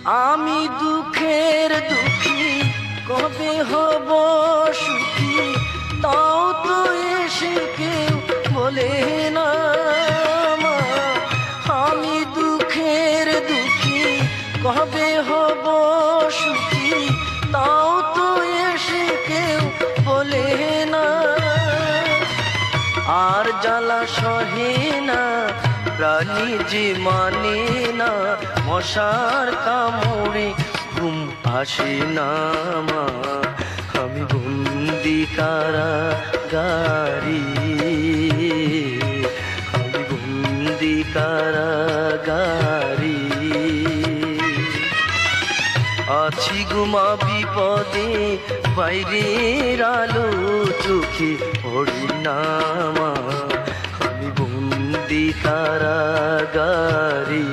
আমি দুঃখের দুঃখী কবে হব সুখী, তাও তো এসে কেউ বলে না মা। আমি দুঃখের দুঃখী কবে হব সুখী, তাও তো এসে কেউ বলে না। আর জ্বালা সহে না প্রাণী যে মানে না, মশার কামড়ে ঘুম আসে না মা। আমি বন্দি কারাগারে, আমি বন্দি কারাগারে। আছি গুমা বিপদে, বাইরের আলো চোখে পড়ে না মা। আমি বন্দি কারাগারে।